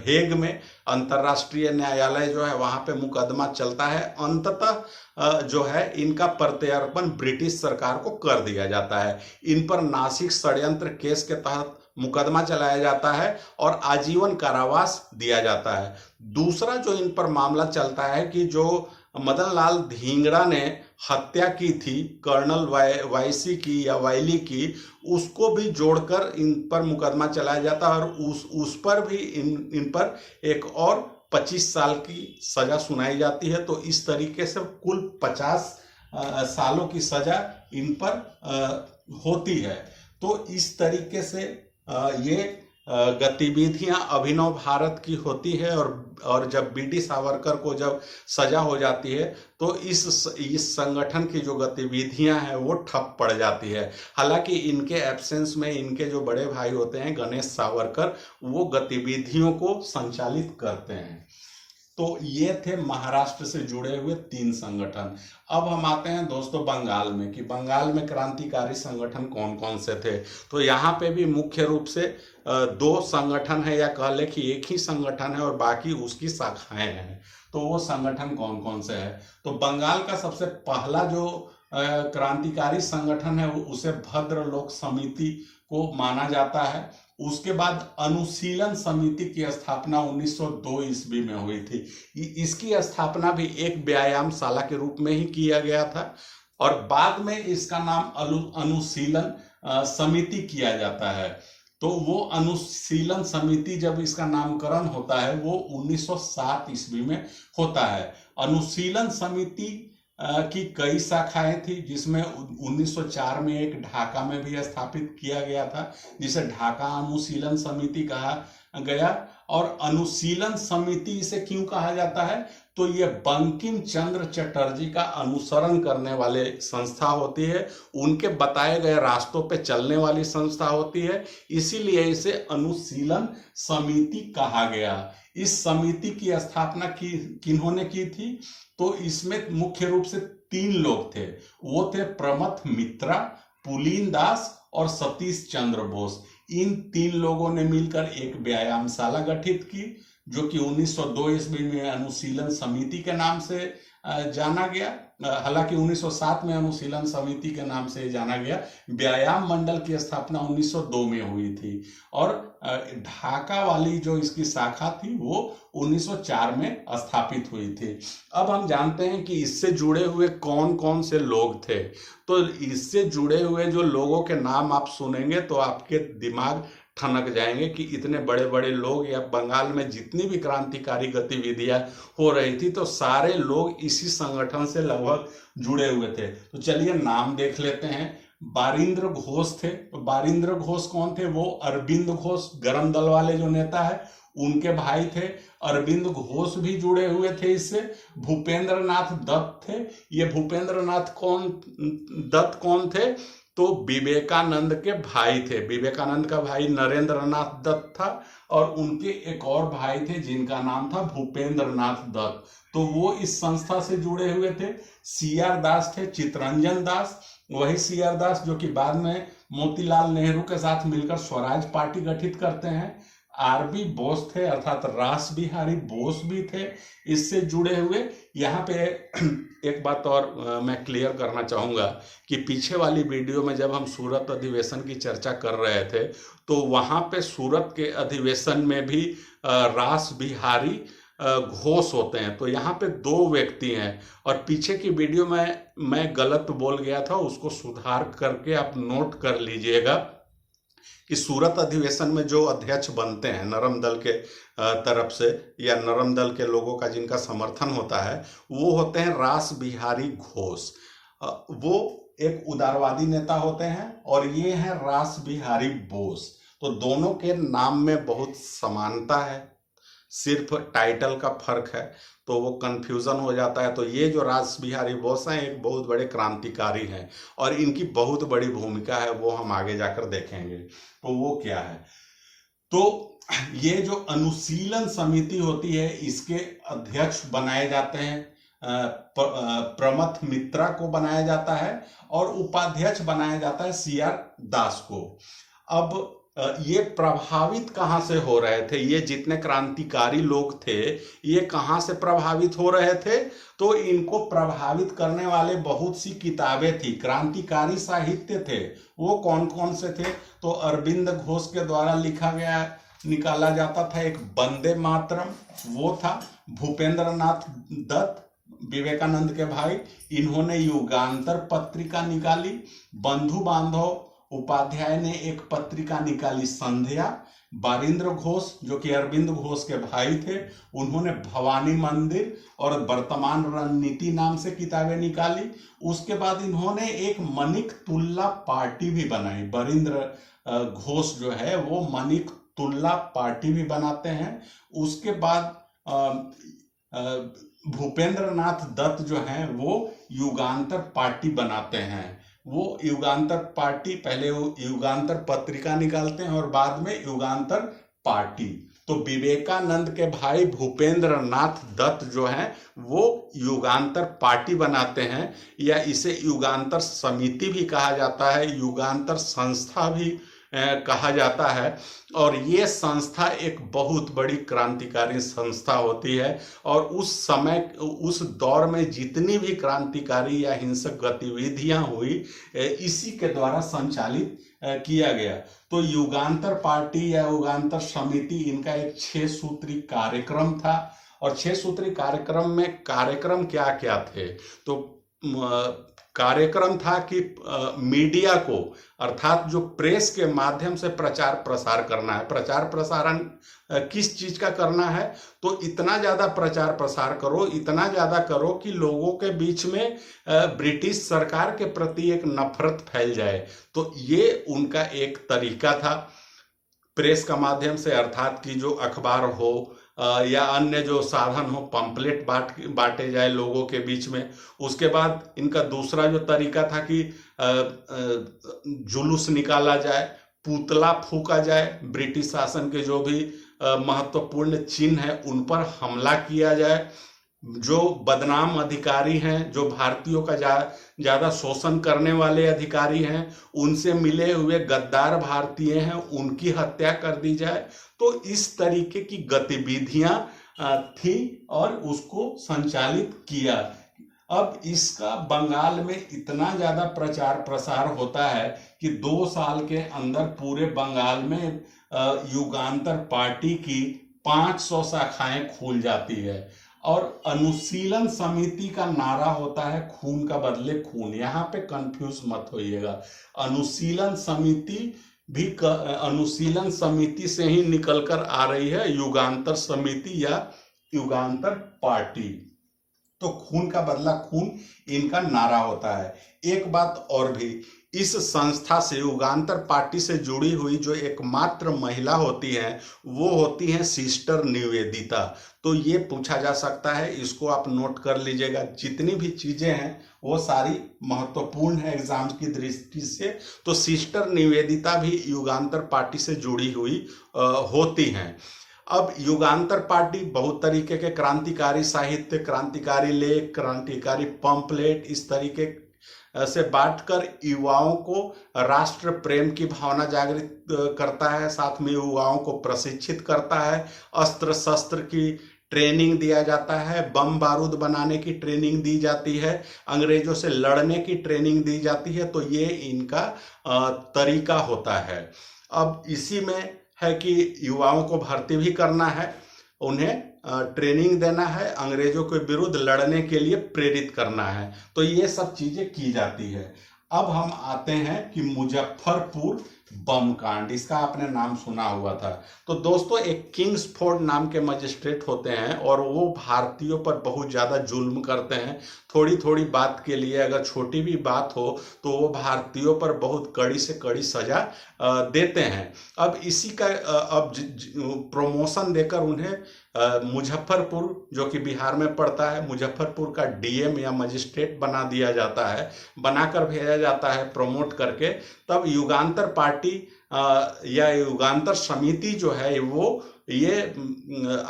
हेग में, अंतर्राष्ट्रीय न्यायालय जो है वहां पे मुकदमा चलता है। अंततः जो है इनका प्रत्यर्पण ब्रिटिश सरकार को कर दिया जाता है। इन पर नासिक षड्यंत्र केस के तहत मुकदमा चलाया जाता है और आजीवन कारावास दिया जाता है। दूसरा जो इन पर मामला चलता है कि जो मदन लाल धिंगरा ने हत्या की थी कर्नल वायसी की या वायली की, उसको भी जोड़कर इन पर मुकदमा चलाया जाता है और उस पर भी इन पर एक और 25 साल की सजा सुनाई जाती है। तो इस तरीके से कुल 50 सालों की सजा इन पर होती है। तो इस तरीके से ये गतिविधियां अभिनव भारत की होती है और जब बीडी सावरकर को जब सजा हो जाती है तो इस संगठन की जो गतिविधियां हैं वो ठप पड़ जाती है। हालांकि इनके एब्सेंस में इनके जो बड़े भाई होते हैं गणेश सावरकर, वो गतिविधियों को संचालित करते हैं। तो ये थे महाराष्ट्र से जुड़े हुए 3 संगठन। अब हम आते हैं दोस्तों बंगाल में, कि बंगाल में क्रांतिकारी संगठन कौन कौन से थे। तो यहाँ पे भी मुख्य रूप से 2 संगठन है, या कह ले कि एक ही संगठन है और बाकी उसकी शाखाएं हैं। तो वो संगठन कौन कौन से है, तो बंगाल का सबसे पहला जो क्रांतिकारी संगठन है उसे भद्र लोक समिति को माना जाता है। उसके बाद अनुशीलन समिति की स्थापना 1902 ईस्वी में हुई थी। इसकी स्थापना भी एक व्यायामशाला के रूप में ही किया गया था और बाद में इसका नाम अनुशीलन समिति किया जाता है। तो वो अनुशीलन समिति जब इसका नामकरण होता है वो 1907 ईस्वी में होता है। अनुशीलन समिति की कई शाखाएं थी, जिसमें 1904 में एक ढाका में भी स्थापित किया गया था जिसे ढाका अनुशीलन समिति कहा गया। और अनुशीलन समिति इसे क्यों कहा जाता है? तो ये बंकिम चंद्र चटर्जी का अनुसरण करने वाले संस्था होती है, उनके बताए गए रास्तों पे चलने वाली संस्था होती है, इसीलिए इसे अनुशीलन समिति कहा गया। इस समिति की स्थापना किन्होंने की थी? तो इसमें मुख्य रूप से 3 लोग थे। वो थे प्रमथ मित्रा, पुलीन दास और सतीश चंद्र बोस। इन 3 लोगों ने मिलकर एक व्यायामशाला गठित की, जो कि 1902 ईस्वी में अनुशीलन समिति के नाम से जाना गया। हालांकि 1907 में अनुशीलन समिति के नाम से जाना गया। व्यायाम मंडल की स्थापना 1902 में हुई थी और ढाका वाली जो इसकी शाखा थी वो 1904 में स्थापित हुई थी। अब हम जानते हैं कि इससे जुड़े हुए कौन कौन से लोग थे। तो इससे जुड़े हुए जो लोगों के नाम आप सुनेंगे तो आपके दिमाग ठनक जाएंगे कि इतने बड़े बड़े लोग, या बंगाल में जितनी भी क्रांतिकारी गतिविधियां हो रही थी तो सारे लोग इसी संगठन से लगभग जुड़े हुए थे। तो चलिए नाम देख लेते हैं। बारिंद्र घोष थे। तो बारिंद्र घोष कौन थे? वो अरविंद घोष, गरम दल वाले जो नेता है, उनके भाई थे। अरविंद घोष भी जुड़े हुए थे इससे। भूपेंद्र नाथ दत्त थे। ये भूपेंद्र नाथ दत्त कौन थे? तो विवेकानंद के भाई थे। विवेकानंद का भाई नरेंद्र नाथ दत्त था और उनके एक और भाई थे जिनका नाम था भूपेंद्र नाथ दत्त। तो वो इस संस्था से जुड़े हुए थे। सीआर दास थे, चितरंजन दास, वही सीआर दास जो कि बाद में मोतीलाल नेहरू के साथ मिलकर स्वराज पार्टी गठित करते हैं। आरबी बोस थे, अर्थात रास बिहारी बोस भी थे इससे जुड़े हुए। यहाँ पे एक बात और मैं क्लियर करना चाहूँगा कि पीछे वाली वीडियो में जब हम सूरत अधिवेशन की चर्चा कर रहे थे तो वहाँ पे सूरत के अधिवेशन में भी रास बिहारी घोष होते हैं। तो यहाँ पे 2 व्यक्ति हैं और पीछे की वीडियो में मैं गलत बोल गया था, उसको सुधार करके आप नोट कर लीजिएगा कि सूरत अधिवेशन में जो अध्यक्ष बनते हैं नरम दल के तरफ से, या नरम दल के लोगों का जिनका समर्थन होता है, वो होते हैं रास बिहारी घोष। वो एक उदारवादी नेता होते हैं और ये हैं रास बिहारी बोस। तो दोनों के नाम में बहुत समानता है, सिर्फ टाइटल का फर्क है, तो वो कंफ्यूजन हो जाता है। तो ये जो रास बिहारी बोस हैं एक बहुत बड़े क्रांतिकारी हैं और इनकी बहुत बड़ी भूमिका है, वो हम आगे जाकर देखेंगे। तो वो क्या है? तो ये जो अनुशीलन समिति होती है इसके अध्यक्ष बनाए जाते हैं, प्रमथ मित्रा को बनाया जाता है और उपाध्यक्ष बनाया जाता है सीआर दास को। अब ये प्रभावित कहाँ से हो रहे थे? ये जितने क्रांतिकारी लोग थे ये कहाँ से प्रभावित हो रहे थे? तो इनको प्रभावित करने वाले बहुत सी किताबें थी, क्रांतिकारी साहित्य थे। वो कौन कौन से थे? तो अरविंद घोष के द्वारा लिखा गया निकाला जाता था एक वंदे मातरम, वो था। भूपेंद्र नाथ दत्त, विवेकानंद के भाई, इन्होंने युगांतर पत्रिका निकाली। बंधु बांधव उपाध्याय ने एक पत्रिका निकाली संध्या। बारिंद्र घोष जो कि अरविंद घोष के भाई थे, उन्होंने भवानी मंदिर और वर्तमान रणनीति नाम से किताबें निकाली। उसके बाद इन्होंने एक मनिक तुल्ला पार्टी भी बनाई। बारिंद्र घोष जो है वो मनिक तुल्ला पार्टी भी बनाते हैं। उसके बाद भूपेंद्र नाथ दत्त जो हैं वो युगांतर पार्टी बनाते हैं। वो युगांतर पार्टी, पहले वो युगांतर पत्रिका निकालते हैं और बाद में युगांतर पार्टी। तो विवेकानंद के भाई भूपेंद्र नाथ दत्त जो हैं वो युगांतर पार्टी बनाते हैं, या इसे युगांतर समिति भी कहा जाता है, युगांतर संस्था भी कहा जाता है। और ये संस्था एक बहुत बड़ी क्रांतिकारी संस्था होती है और उस समय, उस दौर में जितनी भी क्रांतिकारी या हिंसक गतिविधियां हुई इसी के द्वारा संचालित किया गया। तो युगांतर पार्टी या युगांतर समिति, इनका एक 6 सूत्री कार्यक्रम था। और 6 सूत्री कार्यक्रम में कार्यक्रम क्या क्या थे? तो कार्यक्रम था कि मीडिया को, अर्थात जो प्रेस के माध्यम से प्रचार प्रसार करना है। प्रचार प्रसारण किस चीज का करना है? तो इतना ज्यादा प्रचार प्रसार करो, इतना ज्यादा करो कि लोगों के बीच में ब्रिटिश सरकार के प्रति एक नफरत फैल जाए। तो ये उनका एक तरीका था। प्रेस का माध्यम से, अर्थात कि जो अखबार हो या अन्य जो साधन हो, पंपलेट बांटे जाए लोगों के बीच में। उसके बाद इनका दूसरा जो तरीका था कि जुलूस निकाला जाए, पुतला फूका जाए, ब्रिटिश शासन के जो भी महत्वपूर्ण चिन्ह है उन पर हमला किया जाए, जो बदनाम अधिकारी हैं, जो भारतीयों का ज्यादा शोषण करने वाले अधिकारी हैं, उनसे मिले हुए गद्दार भारतीय हैं, उनकी हत्या कर दी जाए। तो इस तरीके की गतिविधियां थी और उसको संचालित किया। अब इसका बंगाल में इतना ज्यादा प्रचार प्रसार होता है कि 2 साल के अंदर पूरे बंगाल में युगांतर पार्टी की 500 शाखाएं खुल जाती है। और अनुशीलन समिति का नारा होता है खून का बदले खून। यहाँ पे कंफ्यूज मत होइएगा, अनुशीलन समिति भी अनुशीलन समिति से ही निकलकर आ रही है युगांतर समिति या युगांतर पार्टी। तो खून का बदला खून इनका नारा होता है। एक बात और भी, इस संस्था से, युगांतर पार्टी से जुड़ी हुई जो एकमात्र महिला होती हैं वो होती हैं सिस्टर निवेदिता। तो ये पूछा जा सकता है, इसको आप नोट कर लीजिएगा। जितनी भी चीजें हैं वो सारी महत्वपूर्ण है एग्जाम की दृष्टि से। तो सिस्टर निवेदिता भी युगांतर पार्टी से जुड़ी हुई होती हैं। अब युगांतर पार्टी बहुत तरीके के क्रांतिकारी साहित्य, क्रांतिकारी लेख, क्रांतिकारी पंपलेट इस तरीके से बांटकर युवाओं को राष्ट्र प्रेम की भावना जागृत करता है, साथ में युवाओं को प्रशिक्षित करता है, अस्त्र शस्त्र की ट्रेनिंग दिया जाता है, बम बारूद बनाने की ट्रेनिंग दी जाती है, अंग्रेजों से लड़ने की ट्रेनिंग दी जाती है। तो ये इनका तरीका होता है। अब इसी में है कि युवाओं को भर्ती भी करना है, उन्हें ट्रेनिंग देना है, अंग्रेजों के विरुद्ध लड़ने के लिए प्रेरित करना है। तो ये सब चीजें की जाती है। अब हम आते हैं कि मुजफ्फरपुर बम कांड, इसका आपने नाम सुना हुआ था। तो दोस्तों, एक किंग्सफोर्ड नाम के मजिस्ट्रेट होते हैं और वो भारतीयों पर बहुत ज्यादा जुल्म करते हैं। थोड़ी थोड़ी बात के लिए, अगर छोटी भी बात हो तो वो भारतीयों पर बहुत कड़ी से कड़ी सजा देते हैं। अब इसी का अब प्रमोशन देकर उन्हें मुजफ्फरपुर, जो कि बिहार में पड़ता है, मुजफ्फरपुर का डीएम या मजिस्ट्रेट बना दिया जाता है, बनाकर भेजा जाता है प्रमोट करके। तब युगांतर पार्टी या युगांतर समिति जो है वो ये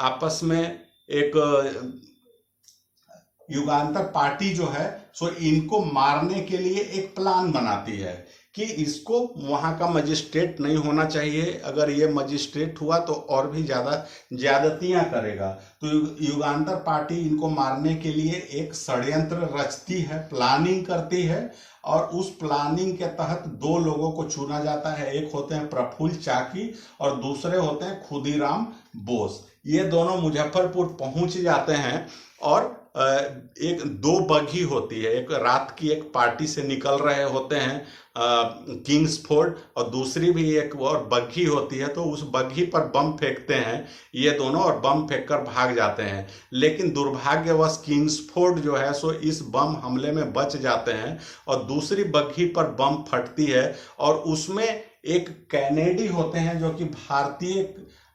आपस में एक युगांतर पार्टी जो है सो इनको मारने के लिए एक प्लान बनाती है कि इसको वहां का मजिस्ट्रेट नहीं होना चाहिए, अगर ये मजिस्ट्रेट हुआ तो और भी ज्यादा ज्यादतियां करेगा। तो युगांतर पार्टी इनको मारने के लिए एक षड्यंत्र रचती है, प्लानिंग करती है। और उस प्लानिंग के तहत 2 लोगों को चुना जाता है, एक होते हैं प्रफुल्ल चाकी और दूसरे होते हैं खुदीराम बोस। ये दोनों मुजफ्फरपुर पहुंच जाते हैं और एक 2 बग्घी होती है, एक रात की एक पार्टी से निकल रहे होते हैं किंग्सफोर्ड, और दूसरी भी एक और बग्घी होती है। तो उस बग्घी पर बम फेंकते हैं ये दोनों और बम फेंककर भाग जाते हैं। लेकिन दुर्भाग्यवश किंग्सफोर्ड जो है सो इस बम हमले में बच जाते हैं और दूसरी बग्घी पर बम फटती है और उसमें एक कैनेडी होते हैं जो कि भारतीय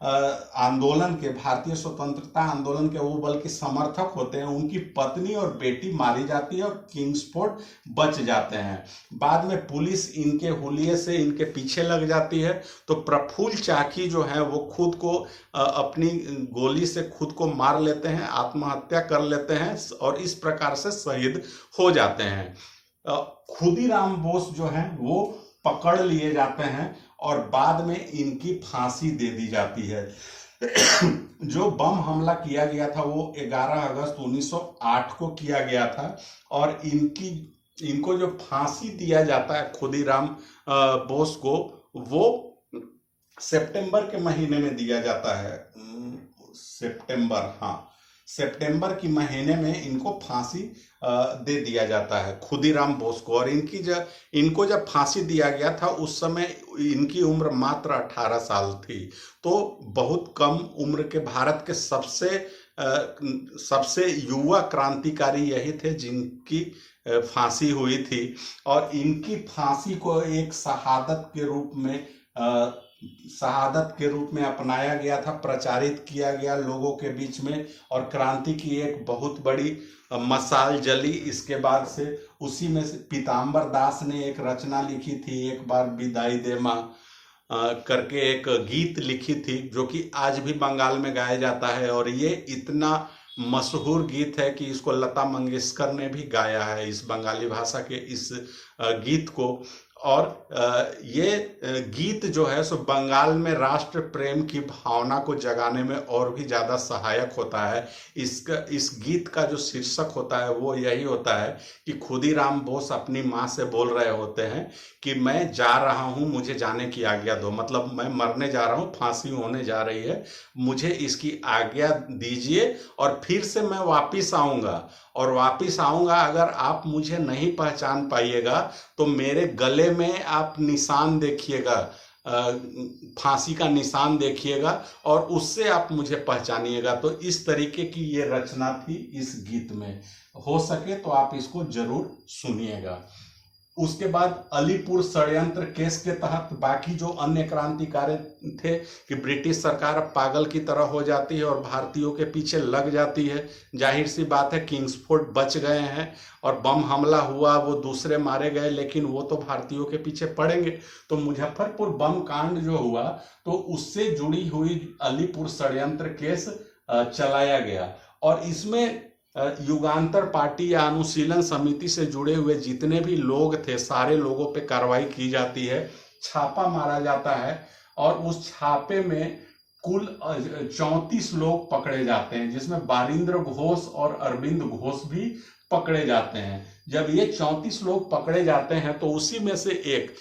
आंदोलन के, भारतीय स्वतंत्रता आंदोलन के वो बल्कि समर्थक होते हैं, उनकी पत्नी और बेटी मारी जाती है और किंग्सफोर्ड बच जाते हैं। बाद में पुलिस इनके हुलिये से इनके पीछे लग जाती है। तो प्रफुल्ल चाकी जो है वो खुद को अपनी गोली से खुद को मार लेते हैं, आत्महत्या कर लेते हैं और इस प्रकार से शहीद हो जाते हैं। खुदीराम बोस जो है वो पकड़ लिए जाते हैं और बाद में इनकी फांसी दे दी जाती है। जो बम हमला किया गया था वो 11 अगस्त 1908 को किया गया था और इनको जो फांसी दिया जाता है खुदीराम बोस को, वो सितंबर के महीने में दिया जाता है। सितंबर की महीने में इनको फांसी दे दिया जाता है खुदीराम बोस को। और इनको जब फांसी दिया गया था उस समय इनकी उम्र मात्र 18 साल थी। तो बहुत कम उम्र के भारत के सबसे युवा क्रांतिकारी यही थे जिनकी फांसी हुई थी। और इनकी फांसी को एक शहादत के रूप में शहादत के रूप में अपनाया गया था, प्रचारित किया गया लोगों के बीच में, और क्रांति की एक बहुत बड़ी मशाल जली। इसके बाद से उसी में से पीताम्बर दास ने एक रचना लिखी थी, एक बार विदाई दे माँ करके एक गीत लिखी थी, जो कि आज भी बंगाल में गाया जाता है। और ये इतना मशहूर गीत है कि इसको लता मंगेशकर ने भी गाया है, इस बंगाली भाषा के इस गीत को। और ये गीत जो है सो बंगाल में राष्ट्र प्रेम की भावना को जगाने में और भी ज़्यादा सहायक होता है। इस गीत का जो शीर्षक होता है वो यही होता है कि खुदीराम बोस अपनी माँ से बोल रहे होते हैं कि मैं जा रहा हूँ, मुझे जाने की आज्ञा दो। मतलब मैं मरने जा रहा हूँ, फांसी होने जा रही है, मुझे इसकी आज्ञा दीजिए और फिर से मैं वापिस आऊँगा। और वापिस आऊँगा, अगर आप मुझे नहीं पहचान पाइएगा तो मेरे गले में आप निशान देखिएगा, फांसी का निशान देखिएगा, और उससे आप मुझे पहचानिएगा। तो इस तरीके की ये रचना थी इस गीत में। हो सके तो आप इसको जरूर सुनिएगा। उसके बाद अलीपुर षड्यंत्र केस के तहत बाकी जो अन्य क्रांतिकारी थे कि ब्रिटिश सरकार अब पागल की तरह हो जाती है और भारतीयों के पीछे लग जाती है। जाहिर सी बात है, किंग्सफोर्ड बच गए हैं और बम हमला हुआ, वो दूसरे मारे गए, लेकिन वो तो भारतीयों के पीछे पड़ेंगे। तो मुजफ्फरपुर बम कांड जो हुआ तो उससे जुड़ी हुई अलीपुर षड्यंत्र केस चलाया गया। और इसमें युगांतर पार्टी या अनुशीलन समिति से जुड़े हुए जितने भी लोग थे, सारे लोगों पे कार्रवाई की जाती है, छापा मारा जाता है। और उस छापे में कुल 34 लोग पकड़े जाते हैं, जिसमें बारिंद्र घोष और अरविंद घोष भी पकड़े जाते हैं। जब ये 34 लोग पकड़े जाते हैं तो उसी में से एक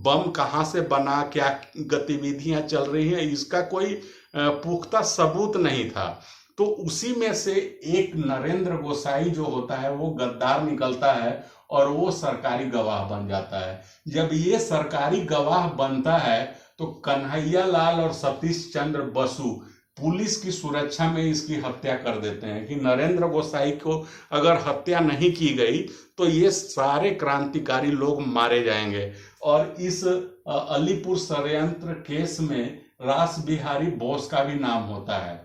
बम कहाँ से बना, क्या गतिविधियां चल रही हैं, इसका कोई पुख्ता सबूत नहीं था। तो उसी में से एक नरेंद्र गोसाई जो होता है वो गद्दार निकलता है और वो सरकारी गवाह बन जाता है। जब ये सरकारी गवाह बनता है तो कन्हैया लाल और सतीश चंद्र बसु पुलिस की सुरक्षा में इसकी हत्या कर देते हैं कि नरेंद्र गोसाई को अगर हत्या नहीं की गई तो ये सारे क्रांतिकारी लोग मारे जाएंगे। और इस अलीपुर षड्यंत्र केस में रास बिहारी बोस का भी नाम होता है।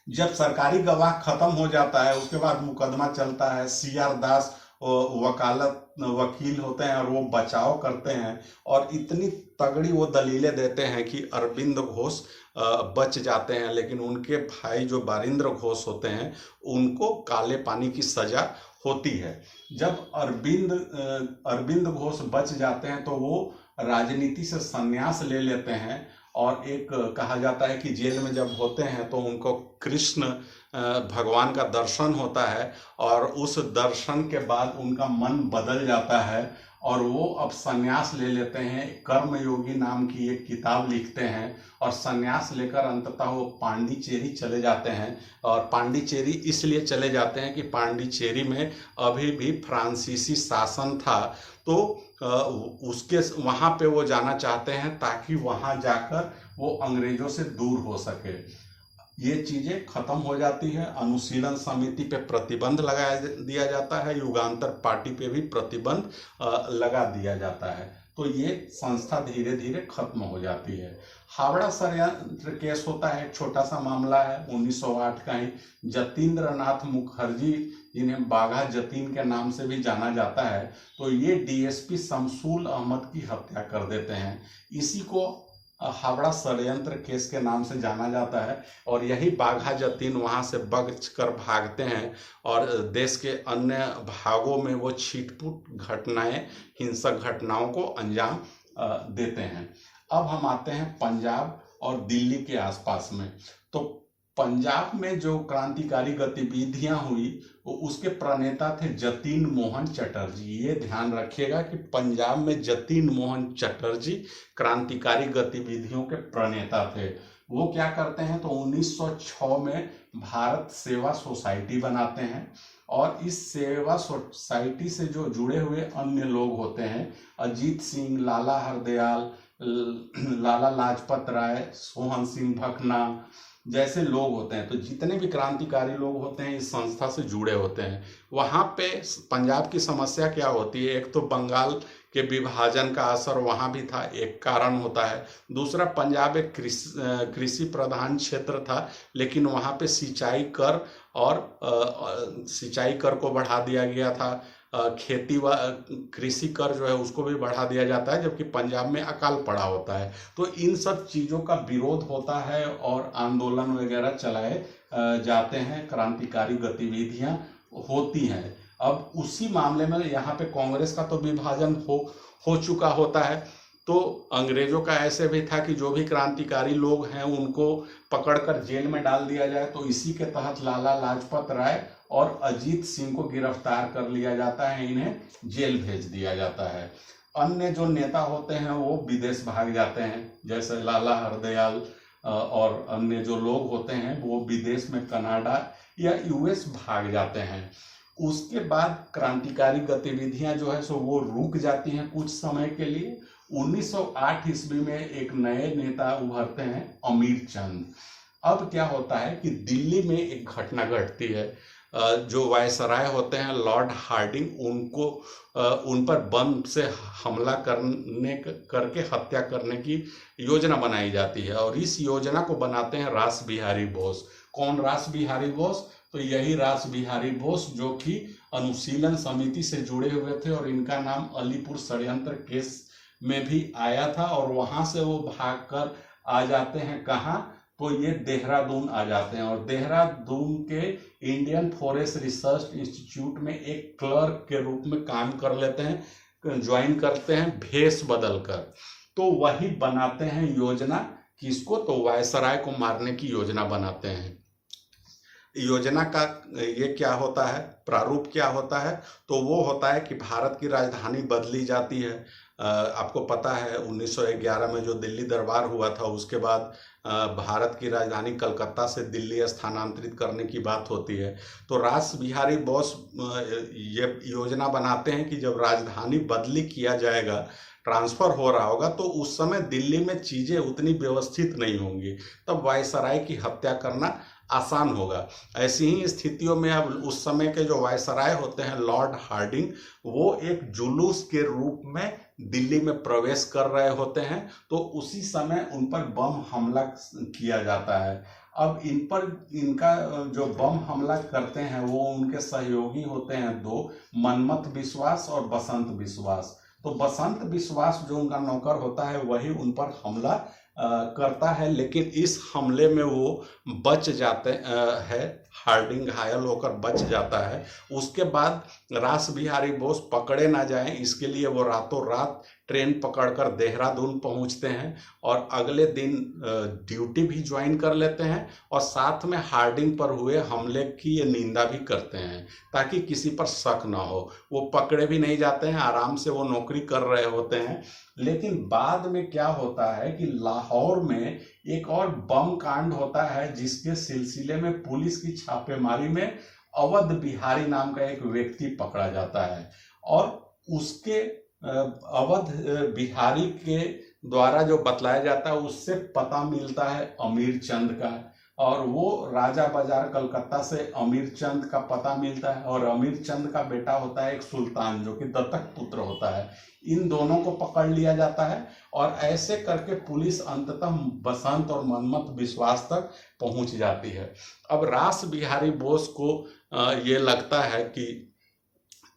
जब सरकारी गवाह खत्म हो जाता है उसके बाद मुकदमा चलता है। CR दास वकील होते हैं और वो बचाव करते हैं और इतनी तगड़ी वो दलीलें देते हैं कि अरविंद घोष बच जाते हैं, लेकिन उनके भाई जो बारिंद्र घोष होते हैं उनको काले पानी की सजा होती है। जब अरविंद घोष बच जाते हैं तो वो राजनीति से संन्यास ले लेते हैं। और एक कहा जाता है कि जेल में जब होते हैं तो उनको कृष्ण भगवान का दर्शन होता है और उस दर्शन के बाद उनका मन बदल जाता है और वो अब संन्यास ले लेते हैं। कर्मयोगी नाम की एक किताब लिखते हैं और संन्यास लेकर अंततः वो पांडिचेरी चले जाते हैं। और पांडिचेरी इसलिए चले जाते हैं कि पांडिचेरी में अभी भी फ्रांसीसी शासन था, तो उसके वहाँ पे वो जाना चाहते हैं ताकि वहाँ जाकर वो अंग्रेजों से दूर हो सके। ये चीज़ें खत्म हो जाती है। अनुशीलन समिति पे प्रतिबंध लगा दिया जाता है, युगांतर पार्टी पे भी प्रतिबंध लगा दिया जाता है। तो ये संस्था धीरे धीरे खत्म हो जाती है। हावड़ा षड्यंत्र केस होता है, छोटा सा मामला है, 1908 का ही। जतीन्द्र नाथ मुखर्जी, जिन्हें बाघा जतीन के नाम से भी जाना जाता है, तो ये DSP शमसूल अहमद की हत्या कर देते हैं। इसी को हावड़ा षड्यंत्र केस के नाम से जाना जाता है। और यही बाघा जतीन वहाँ से बच कर भागते हैं और देश के अन्य भागों में वो छिटपुट घटनाएं, हिंसक घटनाओं को अंजाम देते हैं। अब हम आते हैं पंजाब और दिल्ली के आसपास में। तो पंजाब में जो क्रांतिकारी गतिविधियां हुई वो उसके प्रणेता थे जतीन मोहन चटर्जी। ये ध्यान रखिएगा कि पंजाब में जतीन मोहन चटर्जी क्रांतिकारी गतिविधियों के प्रणेता थे। वो क्या करते हैं तो 1906 में भारत सेवा सोसाइटी बनाते हैं और इस सेवा सोसाइटी से जो जुड़े हुए अन्य लोग होते हैं, अजीत सिंह, लाला हरदयाल, लाला लाजपत राय, सोहन सिंह भकना जैसे लोग होते हैं, तो जितने भी क्रांतिकारी लोग होते हैं इस संस्था से जुड़े होते हैं। वहाँ पे पंजाब की समस्या क्या होती है, एक तो बंगाल के विभाजन का असर वहाँ भी था, एक कारण होता है। दूसरा, पंजाब एक कृषि प्रधान क्षेत्र था, लेकिन वहाँ पे सिंचाई कर और सिंचाई कर को बढ़ा दिया गया था। खेती व कृषि कर जो है उसको भी बढ़ा दिया जाता है, जबकि पंजाब में अकाल पड़ा होता है। तो इन सब चीज़ों का विरोध होता है और आंदोलन वगैरह चलाए जाते हैं, क्रांतिकारी गतिविधियां होती हैं। अब उसी मामले में यहाँ पे कांग्रेस का तो विभाजन हो चुका होता है। तो अंग्रेजों का ऐसे भी था कि जो भी क्रांतिकारी लोग हैं उनको पकड़कर जेल में डाल दिया जाए। तो इसी के तहत लाला लाजपत राय और अजीत सिंह को गिरफ्तार कर लिया जाता है, इन्हें जेल भेज दिया जाता है। अन्य जो नेता होते हैं वो विदेश भाग जाते हैं, जैसे लाला हरदयाल और अन्य जो लोग होते हैं वो विदेश में कनाडा या यूएस भाग जाते हैं। उसके बाद क्रांतिकारी गतिविधियां जो है सो वो रुक जाती हैं कुछ समय के लिए। 1908 ईस्वी में एक नए नेता उभरते हैं, अमीर चंद। अब क्या होता है कि दिल्ली में एक घटना घटती है। जो वायसराय होते हैं लॉर्ड हार्डिंग, उनको उन पर बम से हमला करके हत्या करने की योजना बनाई जाती है। और इस योजना को बनाते हैं रास बिहारी बोस। कौन रास बिहारी बोस? तो यही रास बिहारी बोस जो कि अनुशीलन समिति से जुड़े हुए थे, और इनका नाम अलीपुर षड्यंत्र केस में भी आया था। और वहां से वो भागकर आ जाते हैं कहाँ? तो ये देहरादून आ जाते हैं, और देहरादून के इंडियन फॉरेस्ट रिसर्च इंस्टीट्यूट में एक क्लर्क के रूप में काम कर लेते हैं, ज्वाइन करते हैं भेष बदलकर। तो वही बनाते हैं योजना, किसको? तो वायसराय को मारने की योजना बनाते हैं। योजना का ये क्या होता है, प्रारूप क्या होता है? तो वो होता है कि भारत की राजधानी बदली जाती है। आपको पता है 1911 में जो दिल्ली दरबार हुआ था, उसके बाद भारत की राजधानी कलकत्ता से दिल्ली स्थानांतरित करने की बात होती है। तो रास बिहारी बोस ये योजना बनाते हैं कि जब राजधानी बदली किया जाएगा, ट्रांसफर हो रहा होगा, तो उस समय दिल्ली में चीज़ें उतनी व्यवस्थित नहीं होंगी, तब वायसराय की हत्या करना आसान होगा। ऐसी ही स्थितियों में अब उस समय के जो वायसराय होते हैं लॉर्ड हार्डिंग, वो एक जुलूस के रूप में दिल्ली में प्रवेश कर रहे होते हैं। तो उसी समय उन पर बम हमला किया जाता है। अब इनका जो बम हमला करते हैं वो उनके सहयोगी होते हैं दो, मनमथ विश्वास और बसंत विश्वास। तो बसंत विश्वास जो उनका नौकर होता है वही उन पर हमला करता है, लेकिन इस हमले में वो बच जाते हैं। हार्डिंग घायल होकर बच जाता है। उसके बाद रास बिहारी बोस पकड़े ना जाएं, इसके लिए वो रातों रात ट्रेन पकड़कर देहरादून पहुंचते हैं और अगले दिन ड्यूटी भी ज्वाइन कर लेते हैं, और साथ में हार्डिंग पर हुए हमले की ये निंदा भी करते हैं ताकि किसी पर शक ना हो। वो पकड़े भी नहीं जाते हैं, आराम से वो नौकरी कर रहे होते हैं। लेकिन बाद में क्या होता है कि लाहौर में एक और बम कांड होता है, जिसके सिलसिले में पुलिस की छापेमारी में अवध बिहारी नाम का एक व्यक्ति पकड़ा जाता है, और उसके अवध बिहारी के द्वारा जो बतलाया जाता है उससे पता मिलता है अमीर चंद का, और वो राजा बाजार कलकत्ता से अमीर चंद का पता मिलता है। और अमीर चंद का बेटा होता है एक सुल्तान, जो कि दत्तक पुत्र होता है। इन दोनों को पकड़ लिया जाता है, और ऐसे करके पुलिस अंततः बसंत और मनमथ विश्वास तक पहुंच जाती है। अब रास बिहारी बोस को ये लगता है कि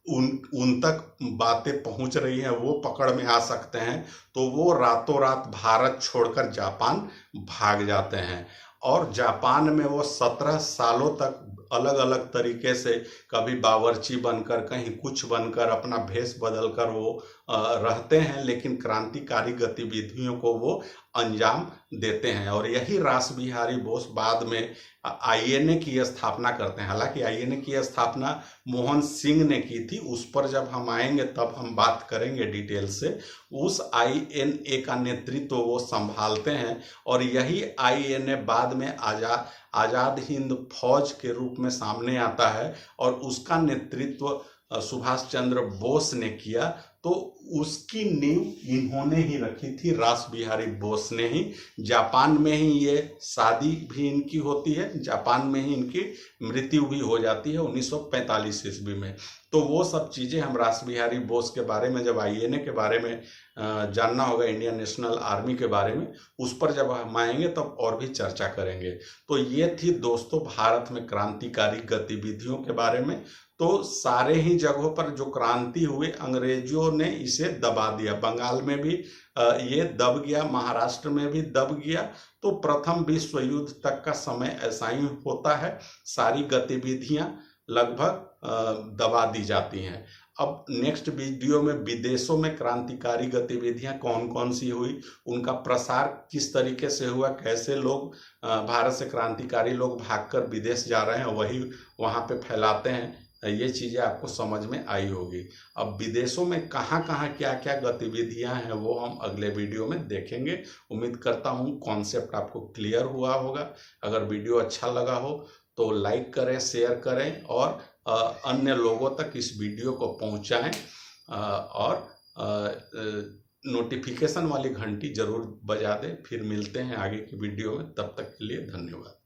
उन तक बातें पहुंच रही हैं, वो पकड़ में आ सकते हैं, तो वो रातों रात भारत छोड़कर जापान भाग जाते हैं। और जापान में वो 17 सालों तक अलग अलग तरीके से, कभी बावर्ची बनकर, कहीं कुछ बनकर, अपना भेष बदलकर वो रहते हैं, लेकिन क्रांतिकारी गतिविधियों को वो अंजाम देते हैं। और यही रास बिहारी बोस बाद में आईएनए की स्थापना करते हैं। हालांकि आईएनए की स्थापना मोहन सिंह ने की थी, उस पर जब हम आएंगे तब हम बात करेंगे डिटेल से। उस आईएनए का नेतृत्व वो संभालते हैं, और यही आईएनए बाद में आज़ाद हिंद फौज के रूप में सामने आता है, और उसका नेतृत्व सुभाष चंद्र बोस ने किया, तो उसकी नींव इन्होंने ही रखी थी, रास बिहारी बोस ने ही। जापान में ही ये शादी भी इनकी होती है, जापान में ही इनकी मृत्यु भी हो जाती है 1945 ईस्वी में। तो वो सब चीज़ें हम रास बिहारी बोस के बारे में, जब आईएनए के बारे में जानना होगा, इंडियन नेशनल आर्मी के बारे में, उस पर जब हम आएंगे तब और भी चर्चा करेंगे। तो ये थी दोस्तों भारत में क्रांतिकारी गतिविधियों के बारे में। तो सारे ही जगहों पर जो क्रांति हुए, अंग्रेजों ने इसे दबा दिया। बंगाल में भी ये दब गया, महाराष्ट्र में भी दब गया। तो प्रथम विश्व युद्ध तक का समय ऐसा ही होता है, सारी गतिविधियां लगभग दबा दी जाती हैं। अब नेक्स्ट वीडियो में विदेशों में क्रांतिकारी गतिविधियां कौन कौन सी हुई, उनका प्रसार किस तरीके से हुआ, कैसे लोग भारत से क्रांतिकारी लोग भागकर विदेश जा रहे हैं, वही वहां पे फैलाते हैं, ये चीज़ें आपको समझ में आई होगी। अब विदेशों में कहाँ कहाँ क्या क्या गतिविधियां हैं वो हम अगले वीडियो में देखेंगे। उम्मीद करता हूँ कॉन्सेप्ट आपको क्लियर हुआ होगा। अगर वीडियो अच्छा लगा हो तो लाइक करें, शेयर करें और अन्य लोगों तक इस वीडियो को पहुंचाएं और नोटिफिकेशन वाली घंटी जरूर बजा दें। फिर मिलते हैं आगे की वीडियो में, तब तक के लिए धन्यवाद।